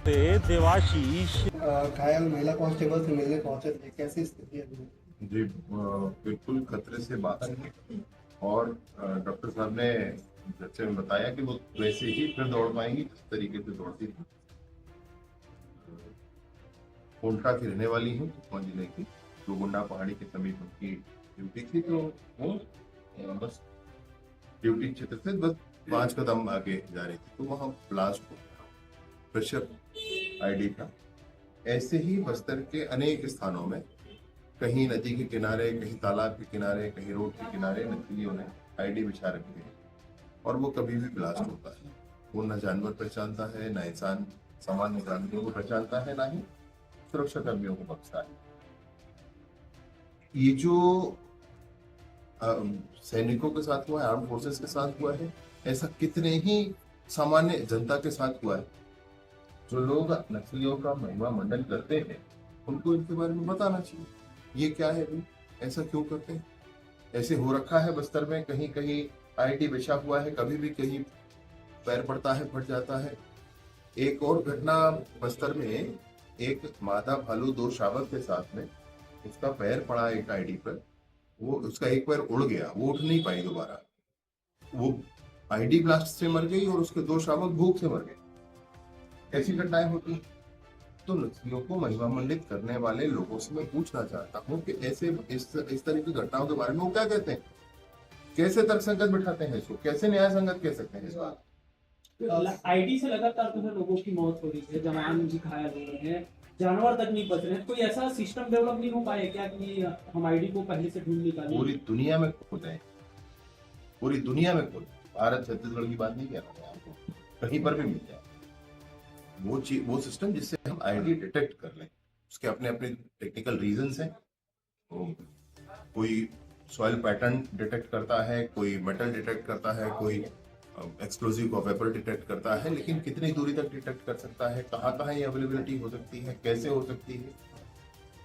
होते देवाशीष घायल महिला कांस्टेबल से मिलने पहुंचे थे, कैसी स्थिति है अभी? जी बिल्कुल खतरे से बाहर है और डॉक्टर साहब ने जैसे बताया कि वो वैसे ही फिर दौड़ पाएंगी जिस तरीके से दौड़ती थी। कोंटा की रहने वाली हूँ, सुकमा जिले की, गोगुंडा पहाड़ी के समीप उनकी ड्यूटी थी, तो वो बस ड्यूटी क्षेत्र से बस 5 कदम आगे जा रही थी तो वहाँ ब्लास्ट हो गया। प्रेशर आईडी था। ऐसे ही बस्तर के अनेक स्थानों में कहीं नदी के किनारे, कहीं तालाब के किनारे, कहीं रोड के किनारे नक्सलियों ने आईडी बिछा रखी है और वो कभी भी ब्लास्ट होता है। वो न जानवर पहचानता है, न इंसान सामान्य जानवरों को पहचानता है, ना ही सुरक्षा कर्मियों को बख्शता है। ये जो सैनिकों के साथ हुआ है, आर्म फोर्सेस के साथ हुआ है, ऐसा कितने ही सामान्य जनता के साथ हुआ है। जो लोग नक्सलियों का महिमा मंडन करते हैं उनको इनके बारे में बताना चाहिए, ये क्या है भाई, ऐसा क्यों करते हैं। ऐसे हो रखा है बस्तर में, कहीं कहीं आईडी बिछा हुआ है, कभी भी कहीं पैर पड़ता है, फट जाता है। एक और घटना बस्तर में, एक मादा भालू 2 शावक के साथ में, उसका पैर पड़ा एक आईडी पर, वो उसका एक पैर उड़ गया, वो उठ नहीं पाई दोबारा, वो आईडी ब्लास्ट से मर गई और उसके 2 शावक भूख से मर गए। ऐसी घटनाएं होती हैं। तो नक्सलियों को महिमा मंडित करने वाले लोगों से मैं पूछना चाहता हूँ कि ऐसे इस तरह की घटनाओं के बारे में वो क्या कहते हैं, कैसे तर्कसंगत बिठाते हैं इसको, कैसे न्याय संगत कह सकते हैं इस बात। आईडी से लगातार जो है लोगों की मौत हो रही है, जवान भी घायल हो रहे हैं, जानवर तक नहीं बच रहे हैं। कोई ऐसा सिस्टम डेवलप नहीं हो पाया क्या कि हम आईडी को पहले से ढूंढ निकालें? पूरी दुनिया में खोजें, पूरी दुनिया में खोजें, भारत छत्तीसगढ़ की बात नहीं कह रहा हूँ आपको, कहीं पर भी मिल जाए वो सिस्टम जिससे हम आईडी डिटेक्ट कर लें। उसके अपने अपने टेक्निकल रीजंस हैं। कोई सॉइल पैटर्न डिटेक्ट करता है, कोई मेटल डिटेक्ट करता है, कोई एक्सप्लोजिव और वेपर डिटेक्ट करता है, लेकिन कितनी दूरी तक डिटेक्ट कर सकता है, कहाँ कहाँ ये अवेलेबिलिटी हो सकती है, कैसे हो सकती है,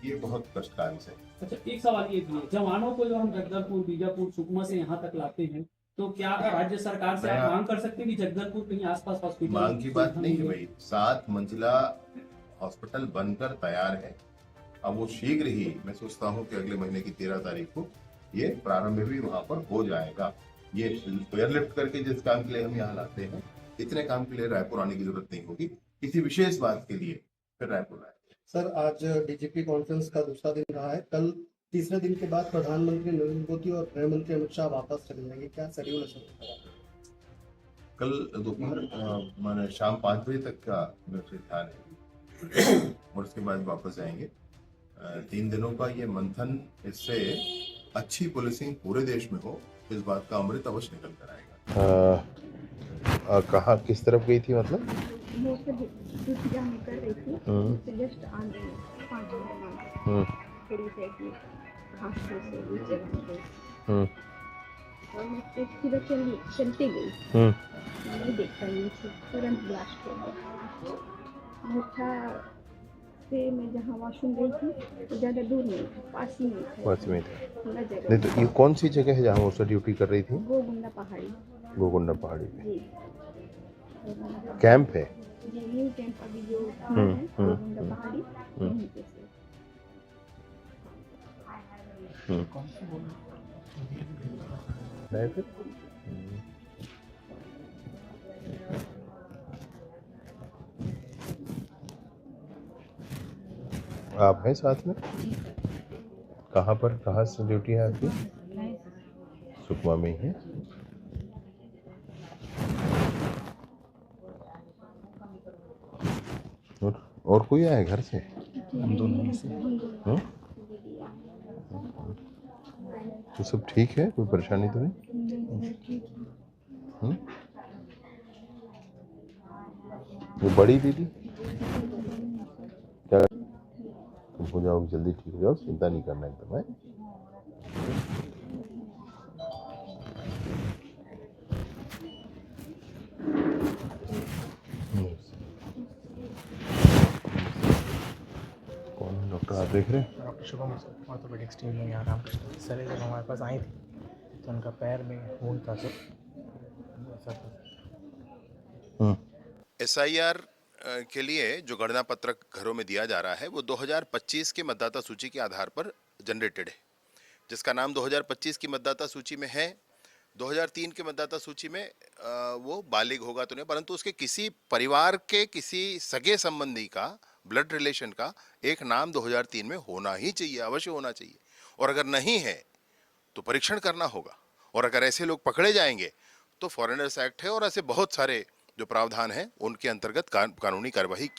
ये बहुत कष्टकारी है। अच्छा, एक सवाल ये भी है, जवानों को जो हम जगदलपुर, बीजापुर, सुकमा से यहाँ तक लाते हैं, तो क्या राज्य सरकार से आप मांग कर सकते हैं कि जगदलपुर कहीं आसपास हॉस्पिटल? मांग की बात नहीं है भाई, 7 मंजिला हॉस्पिटल बनकर तैयार है। अब वो शीघ्र ही, मैं सोचता हूँ कि अगले महीने की 13 तारीख को ये प्रारंभ भी वहां पर हो जाएगा। ये एयरलिफ्ट करके जिस काम के लिए हम यहाँ लाते हैं, इतने काम के लिए रायपुर आने की जरूरत नहीं होगी, किसी विशेष बात के लिए फिर रायपुर आए। सर, आज डीजीपी कॉन्फ्रेंस का दूसरा दिन रहा है। कल तीसरे दिन के बाद प्रधानमंत्री नरेंद्र मोदी और गृह मंत्री अमित शाह वापस चले जाएंगे, क्या शेड्यूल है सर? कल दोपहर माने शाम 5 बजे तक का मेरा ध्यान है और उसके बाद वापस आएंगे। 3 दिनों का ये मंथन, इससे अच्छी पुलिसिंग पूरे देश में हो, इस बात का अमृत अवश्य निकल कर आएगा। कहाँ किस तरफ गई थी मतलब? वो से जाने कर रही थी, तो जस्ट आ गई 5 मिनट में थोड़ी सी ऐसी घास से उस जगह पे, और मैं सीधा चलती गई, नहीं देख पाई, तुरंत ब्लास्ट हो गया। मोटा से मैं जहाँ वॉशरूम गई थी तो ज़्यादा दूर नहीं था, पास ही में था। नहीं तो ये कौन सी जगह है जहाँ वो उससे ड्यूटी कर रही थी? गोगुंडा पहाड़ी। गोगुंडा पहाड़ी पे जी, कैंप है जी, न्यू कैंप अभी जो है गोगुंडा पहाड़ी, वहीं पे से। नहीं फिर आप हैं साथ में? कहाँ पर, कहाँ से ड्यूटी है आपकी? सुकमा में ही है। और कोई आया घर से? हम दोनों से। तो सब ठीक है, कोई परेशानी तो नहीं? वो बड़ी दीदी क्या, तुम हो जाओ, जल्दी ठीक हो जाओ, चिंता नहीं करना एकदम है। कौन है डॉक्टर आप देख रहे हैं? डॉक्टर शुभम ऑर्थोपेडिक्स टीम में यहाँ रामकृष्ण सर जब हमारे पास आई थी तो उनका पैर में खून था, तो SIR के लिए जो गणना पत्रक घरों में दिया जा रहा है वो 2025 के मतदाता सूची के आधार पर जनरेटेड है, जिसका नाम 2025 की मतदाता सूची में है। 2003 के मतदाता सूची में वो बालिग होगा तो नहीं, परंतु उसके किसी परिवार के किसी सगे संबंधी का, ब्लड रिलेशन का एक नाम 2003 में होना ही चाहिए, अवश्य होना चाहिए। और अगर नहीं है तो परीक्षण करना होगा, और अगर ऐसे लोग पकड़े जाएंगे तो फॉरेनर्स एक्ट है और ऐसे बहुत सारे जो प्रावधान हैं उनके अंतर्गत कानूनी कार्रवाई